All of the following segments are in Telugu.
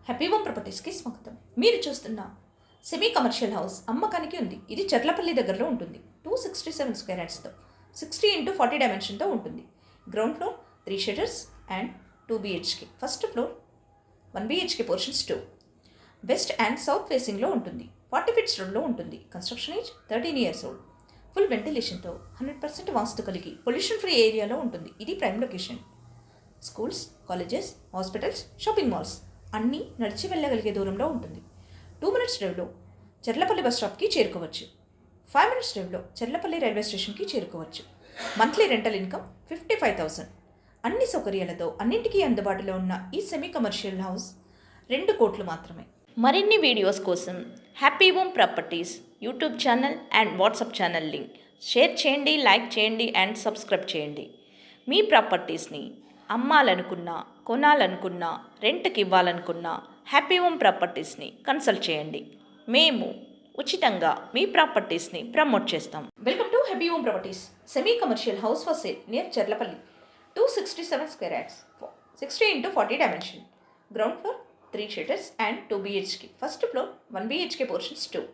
హ్యాపీ హోమ్ ప్రాపర్టీస్కి స్వాగతం. మీరు చూస్తున్న సెమీ కమర్షియల్ హౌస్ అమ్మకానికి ఉంది. ఇది చర్లపల్లి దగ్గరలో ఉంటుంది. 267 స్క్వేర్ యార్డ్స్తో 60x40 డైమెన్షన్తో ఉంటుంది. Ground floor 3 shutters and 2 BHK. First floor 1 BHK portions 2. West and south ఫేసింగ్లో ఉంటుంది. 40 ఫీట్స్ రోడ్లో ఉంటుంది. Construction age 13 years old. Full వెంటిలేషన్తో 100% వాస్తు కలిగి పొల్యూషన్ ఫ్రీ ఏరియాలో ఉంటుంది. ఇది prime location. Schools, colleges, hospitals, shopping malls అన్నీ నడిచి వెళ్ళగలిగే దూరంలో ఉంటుంది. 2 minutes డ్రైవ్లో చర్లపల్లి బస్ స్టాప్కి చేరుకోవచ్చు. 5 minutes డ్రైవ్లో చర్లపల్లి రైల్వే స్టేషన్కి చేరుకోవచ్చు. Monthly rental income 55,000. అన్ని సౌకర్యాలతో అన్నింటికీ అందుబాటులో ఉన్న ఈ సెమీ కమర్షియల్ హౌస్ 2 కోట్లు మాత్రమే. మరిన్ని వీడియోస్ కోసం happy home properties YouTube channel and WhatsApp channel link share చేయండి, లైక్ చేయండి అండ్ సబ్స్క్రైబ్ చేయండి. మీ ప్రాపర్టీస్ని అమ్మాలనుకున్నా, కొనాలనుకున్నా, రెంట్కి ఇవ్వాలనుకున్నా హ్యాపీ హోమ్ ప్రాపర్టీస్ని కన్సల్ట్ చేయండి. మేము ఉచితంగా మీ ప్రాపర్టీస్ని ప్రమోట్ చేస్తాం. Welcome to happy home properties. Semi commercial house for sale near Cherlapally. 267 square yards, 60x40 dimension. Ground floor 3 shutters and 2 BHK. First floor 1 BHK portions 2.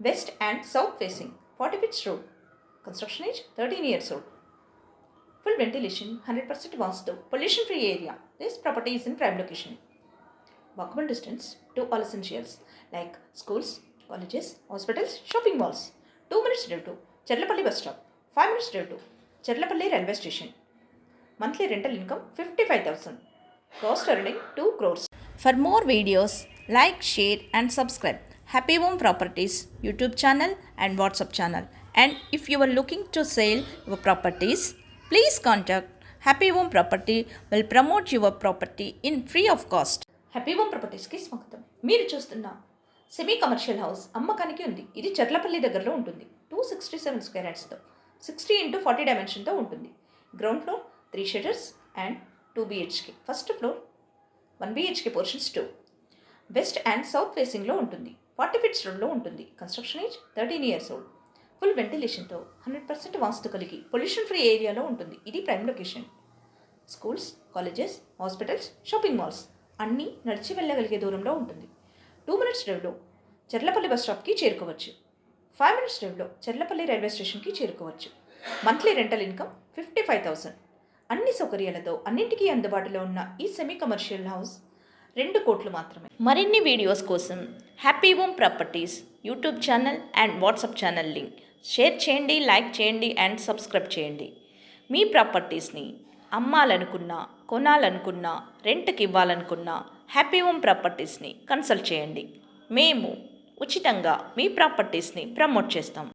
West and south facing, 40 feets road. Construction age 13 years old. Full ventilation, 100% vastu, pollution free area. This property is in prime location. Walkable distance to all essentials like schools, colleges, hospitals, shopping malls. 2 minutes drive to Cherlapalli bus stop. 5 minutes drive to Cherlapalli railway station. Monthly rental income 55,000. Cost earning 2 crores. For more videos, like, share and subscribe Happy Home Properties YouTube channel and WhatsApp channel. And if you are looking to sell your properties, please contact Happy Home Property. Will promote your property in free of cost. Happy home ప్రాపర్టీస్కి స్వాగతం. మీరు చూస్తున్న సెమీ కమర్షియల్ హౌస్ అమ్మకానికి ఉంది. ఇది చర్లపల్లి దగ్గరలో ఉంటుంది. 267 స్క్వేర్ యార్డ్స్తో 60x40 డైమెన్షన్తో ఉంటుంది. Ground floor 3 shutters and 2 BHK. First floor 1 BHK portions 2. West and south ఫేసింగ్లో ఉంటుంది. 40 ఫీట్స్ రోడ్లో ఉంటుంది. Construction age 13 years old. Full వెంటిలేషన్తో 100% వాస్తు కలిగి పొల్యూషన్ ఫ్రీ ఏరియాలో ఉంటుంది. ఇది prime location. Schools, colleges, hospitals, shopping malls అన్నీ నడిచి వెళ్ళగలిగే దూరంలో ఉంటుంది. 2 minutes డ్రైవ్లో చర్లపల్లి బస్ స్టాప్కి చేరుకోవచ్చు. 5 minutes డ్రైవ్లో చర్లపల్లి రైల్వే స్టేషన్కి చేరుకోవచ్చు. Monthly rental income 55,000. అన్ని సౌకర్యాలతో అన్నింటికీ అందుబాటులో ఉన్న ఈ సెమీ కమర్షియల్ హౌస్ 2 కోట్లు మాత్రమే. మరిన్ని వీడియోస్ కోసం happy home properties YouTube channel and WhatsApp channel link share చేయండి, లైక్ చేయండి అండ్ సబ్స్క్రైబ్ చేయండి. మీ ప్రాపర్టీస్ని అమ్మాలనుకున్నా, కొనాలనుకున్నా, రెంట్కి ఇవ్వాలనుకున్నా హ్యాపీ హోమ్ ప్రాపర్టీస్ని కన్సల్ట్ చేయండి. మేము ఉచితంగా మీ ప్రాపర్టీస్ని ప్రమోట్ చేస్తాం.